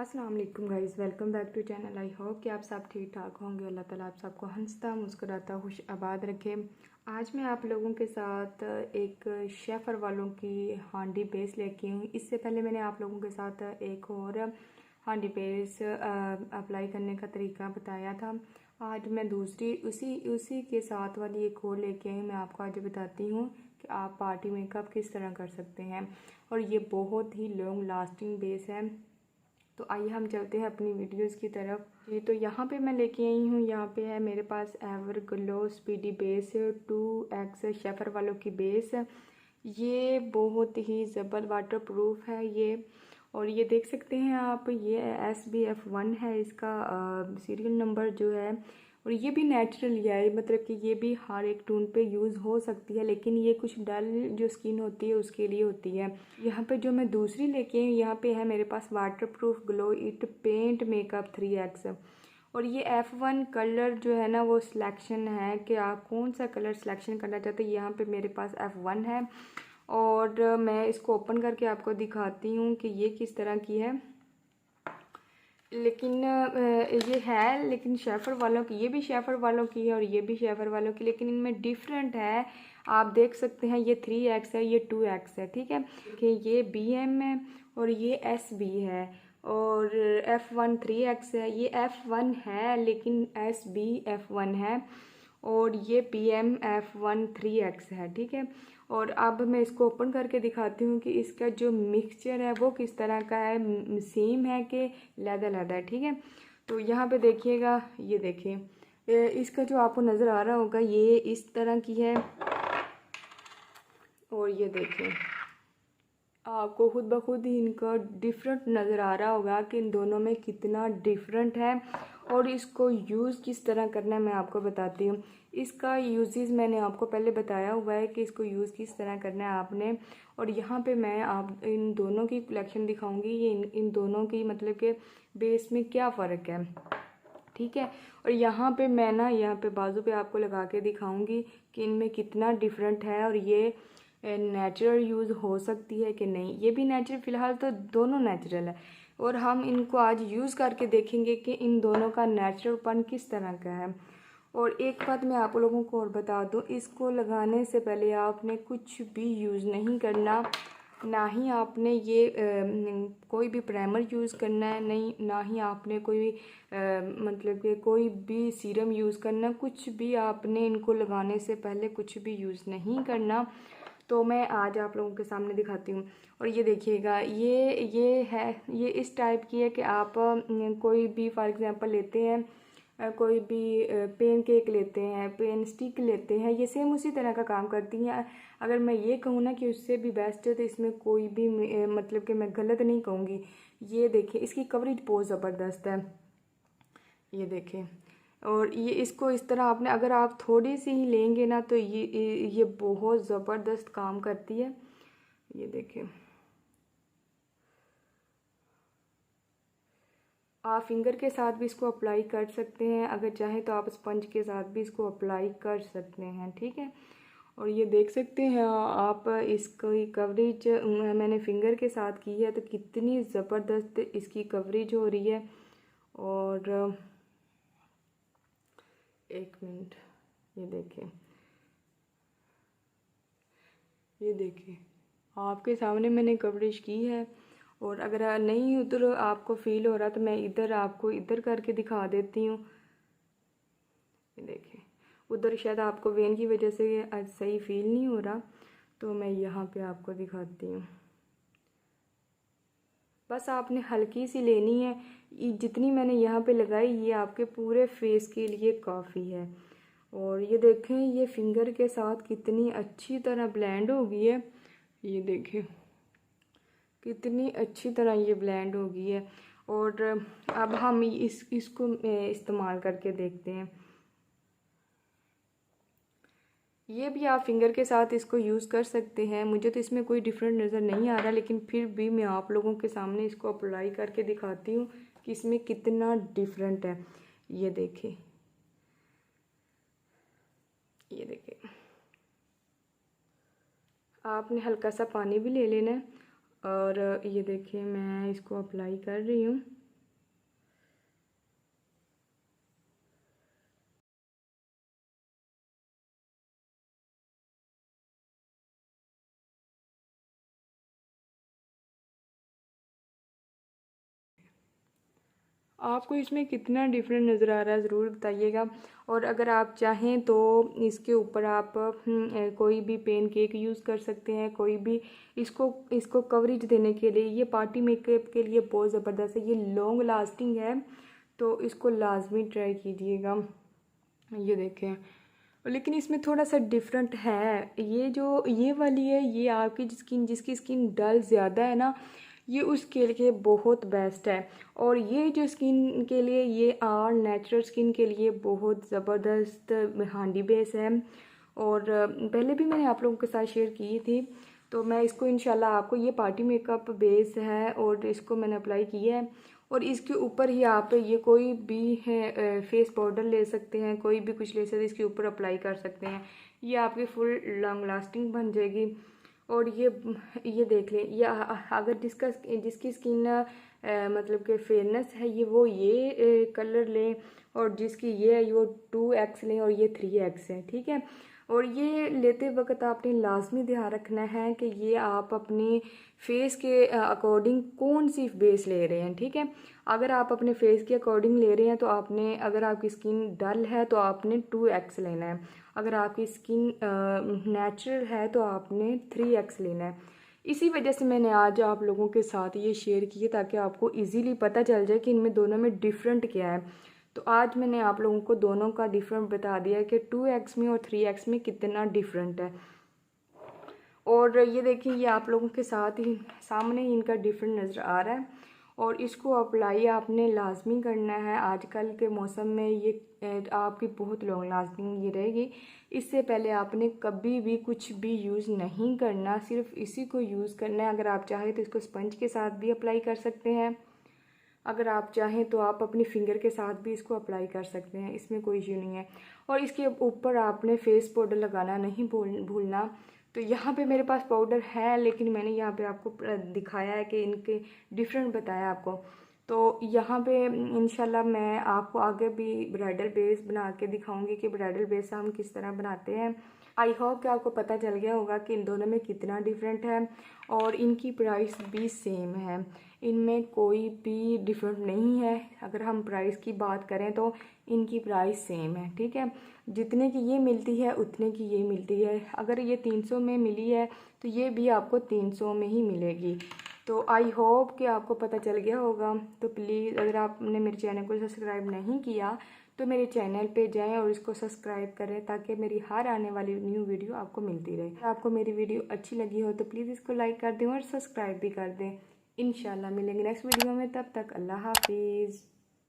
अस्सलाम वालेकुम guys, welcome back to channel. I hope कि आप सब ठीक ठाक होंगे। अल्लाह ताला आप सबको हंसता मुस्कुराता खुश आबाद रखे। आज मैं आप लोगों के साथ एक शेफ़र वालों की हांडी बेस लेके हूँ। इससे पहले मैंने आप लोगों के साथ एक और हांडी बेस अप्लाई करने का तरीका बताया था। आज मैं दूसरी उसी के साथ वाली एक और लेके आई। मैं आपको आज बताती हूँ कि आप पार्टी मेकअप किस तरह कर सकते हैं, और ये बहुत ही लॉन्ग लास्टिंग बेस है। तो आइए हम चलते हैं अपनी वीडियोस की तरफ। जी, तो यहाँ पे मैं लेके आई हूँ, यहाँ पे है मेरे पास ever glow speedy base 2X शेफर वालों की बेस। ये बहुत ही ज़बर वाटर प्रूफ है ये, और ये देख सकते हैं आप, ये SBF1 है इसका सीरियल नंबर जो है, और ये भी नेचुरल है, मतलब कि ये भी हर एक टोन पे यूज़ हो सकती है, लेकिन ये कुछ डल जो स्किन होती है उसके लिए होती है। यहाँ पे जो मैं दूसरी लेके आई हूँ, यहाँ पे है मेरे पास water proof glow it paint makeup 3X, और ये F1 कलर जो है ना वो सिलेक्शन है कि आप कौन सा कलर सिलेक्शन करना चाहते हैं। यहाँ पे मेरे पास F1 है, और मैं इसको ओपन करके आपको दिखाती हूँ कि ये किस तरह की है। लेकिन ये है, लेकिन शेफर वालों की, ये भी शेफर वालों की है और ये भी शेफर वालों की, लेकिन इनमें डिफरेंट है। आप देख सकते हैं, ये 3X है, ये 2X है, ठीक है। कि ये BM है और ये SB है, और F1 3X है, ये F1 है लेकिन SB F1 है, और ये PM F1 3X है, ठीक है। और अब मैं इसको ओपन करके दिखाती हूँ कि इसका जो मिक्सचर है वो किस तरह का है, सेम है कि लैदा है, ठीक है। तो यहाँ पे देखिएगा, ये देखिए, इसका जो आपको नज़र आ रहा होगा ये इस तरह की है, और ये देखिए आपको खुद ब खुद ही इनका डिफरेंट नज़र आ रहा होगा कि इन दोनों में कितना डिफरेंट है, और इसको यूज़ किस तरह करना है मैं आपको बताती हूँ। इसका यूजेस मैंने आपको पहले बताया हुआ है कि इसको यूज़ किस तरह करना है आपने, और यहाँ पे मैं आप इन दोनों की कलेक्शन दिखाऊंगी, ये इन दोनों की मतलब के बेस में क्या फ़र्क है, ठीक है। और यहाँ पे मैं ना यहाँ पे बाजू पे आपको लगा के दिखाऊंगी कि इनमें कितना डिफरेंट है, और ये नेचुरल यूज़ हो सकती है कि नहीं। ये भी नेचुरल, फ़िलहाल तो दोनों नेचुरल है, और हम इनको आज यूज़ करके देखेंगे कि इन दोनों का नेचुरलपन किस तरह का है। और एक बात मैं आप लोगों को और बता दूं, इसको लगाने से पहले आपने कुछ भी यूज़ नहीं करना, ना ही आपने ये कोई भी प्राइमर यूज़ करना है, नहीं ना ही आपने कोई मतलब कि कोई भी सीरम यूज़ करना, कुछ भी आपने इनको लगाने से पहले कुछ भी यूज़ नहीं करना। तो मैं आज आप लोगों के सामने दिखाती हूँ। और ये देखिएगा, ये है, ये इस टाइप की है कि आप कोई भी फॉर एग्ज़ाम्पल लेते हैं, कोई भी पेन केक लेते हैं, पेन स्टिक लेते हैं, ये सेम उसी तरह का काम करती हैं। अगर मैं ये कहूँ ना कि उससे भी बेस्ट है, तो इसमें कोई भी मतलब कि मैं गलत नहीं कहूँगी। ये देखिए, इसकी कवरेज बहुत ज़बरदस्त है, ये देखें। और ये इसको इस तरह आपने, अगर आप थोड़ी सी ही लेंगे ना तो ये बहुत ज़बरदस्त काम करती है। ये देखें, आप फिंगर के साथ भी इसको अप्लाई कर सकते हैं, अगर चाहें तो आप स्पंज के साथ भी इसको अप्लाई कर सकते हैं, ठीक है। और ये देख सकते हैं आप, इसकी कवरेज मैंने फिंगर के साथ की है तो कितनी ज़बरदस्त इसकी कवरेज हो रही है। और एक मिनट, ये देखें, ये देखिए आपके सामने मैंने कवरेज की है। और अगर नहीं उधर आपको फील हो रहा तो मैं इधर आपको इधर करके दिखा देती हूँ। ये देखिए, उधर शायद आपको वेन की वजह से सही फील नहीं हो रहा, तो मैं यहाँ पे आपको दिखाती हूँ। बस आपने हल्की सी लेनी है, जितनी मैंने यहाँ पे लगाई ये आपके पूरे फेस के लिए काफ़ी है। और ये देखें, ये फिंगर के साथ कितनी अच्छी तरह ब्लेंड हो गई है, ये देखें कितनी अच्छी तरह ये ब्लेंड हो गई है। और अब हम इसको इस्तेमाल करके देखते हैं। ये भी आप फिंगर के साथ इसको यूज़ कर सकते हैं। मुझे तो इसमें कोई डिफरेंट नज़र नहीं आ रहा, लेकिन फिर भी मैं आप लोगों के सामने इसको अप्लाई करके दिखाती हूँ कि इसमें कितना डिफरेंट है। ये देखें, ये देखें, आपने हल्का सा पानी भी ले लेना है, और ये देखिए मैं इसको अप्लाई कर रही हूँ। आपको इसमें कितना डिफरेंट नज़र आ रहा है ज़रूर बताइएगा। और अगर आप चाहें तो इसके ऊपर आप कोई भी पेन केक यूज़ कर सकते हैं, कोई भी इसको कवरेज देने के लिए। ये पार्टी मेकअप के लिए बहुत ज़बरदस्त है, ये लॉन्ग लास्टिंग है, तो इसको लाजमी ट्राई कीजिएगा। ये देखें, लेकिन इसमें थोड़ा सा डिफरेंट है। ये वाली है, ये आपकी जिसकी स्किन डल ज़्यादा है ना, ये उसके लिए बहुत बेस्ट है। और ये जो स्किन के लिए, ये नेचुरल स्किन के लिए बहुत ज़बरदस्त हांडी बेस है। और पहले भी मैंने आप लोगों के साथ शेयर की थी, तो मैं इसको इंशाल्लाह आपको, ये पार्टी मेकअप बेस है और इसको मैंने अप्लाई किया है। और इसके ऊपर ही आप ये कोई भी है फेस पाउडर ले सकते हैं, कोई भी कुछ ले सकते हैं, इसके ऊपर अप्लाई कर सकते हैं। ये आपकी फुल लॉन्ग लास्टिंग बन जाएगी। और ये देख लें, ये अगर जिसकी स्किन मतलब कि फेयरनेस है, ये कलर लें, और जिसकी ये है वो 2x लें, और ये 3x है, ठीक है। और ये लेते वक्त आपने लाजमी ध्यान रखना है कि ये आप अपने फेस के अकॉर्डिंग कौन सी बेस ले रहे हैं, ठीक है। अगर आप अपने फेस के अकॉर्डिंग ले रहे हैं तो आपने, अगर आपकी स्किन डल है तो आपने 2x लेना है, अगर आपकी स्किन नेचुरल है तो आपने 3x लेना है। इसी वजह से मैंने आज आप लोगों के साथ ये शेयर किए, ताकि आपको इजीली पता चल जाए कि इनमें दोनों में डिफरेंट क्या है। तो आज मैंने आप लोगों को दोनों का डिफरेंट बता दिया कि 2x में और 3x में कितना डिफरेंट है। और ये देखिए, ये आप लोगों के साथ ही सामने ही इनका डिफरेंट नज़र आ रहा है। और इसको अप्लाई आपने लाजमी करना है। आजकल के मौसम में ये आपकी बहुत लॉन्ग लास्टिंग ये रहेगी। इससे पहले आपने कभी भी कुछ भी यूज़ नहीं करना, सिर्फ इसी को यूज़ करना है। अगर आप चाहें तो इसको स्पंज के साथ भी अप्लाई कर सकते हैं, अगर आप चाहें तो आप अपनी फिंगर के साथ भी इसको अप्लाई कर सकते हैं, इसमें कोई इश्यू नहीं है। और इसके ऊपर आपने फेस पाउडर लगाना नहीं भूलना। तो यहाँ पे मेरे पास पाउडर है, लेकिन मैंने यहाँ पे आपको दिखाया है कि इनके डिफरेंट बताया आपको। तो यहाँ पे इंशाल्लाह मैं आपको आगे भी ब्राइडल बेस बना के दिखाऊंगी कि ब्राइडल बेस हम किस तरह बनाते हैं। आई होप कि आपको पता चल गया होगा कि इन दोनों में कितना डिफरेंट है, और इनकी प्राइस भी सेम है, इनमें कोई भी डिफरेंट नहीं है। अगर हम प्राइस की बात करें तो इनकी प्राइस सेम है, ठीक है। जितने की ये मिलती है उतने की ये मिलती है। अगर ये 300 में मिली है तो ये भी आपको 300 में ही मिलेगी। तो आई होप कि आपको पता चल गया होगा। तो प्लीज़, अगर आपने मेरे चैनल को सब्सक्राइब नहीं किया तो मेरे चैनल पे जाएं और इसको सब्सक्राइब करें, ताकि मेरी हर आने वाली न्यू वीडियो आपको मिलती रहे। अगर आपको मेरी वीडियो अच्छी लगी हो तो प्लीज़ इसको लाइक कर दें और सब्सक्राइब भी कर दें। इंशाल्लाह मिलेंगे नेक्स्ट वीडियो में, तब तक अल्लाह हाफिज़।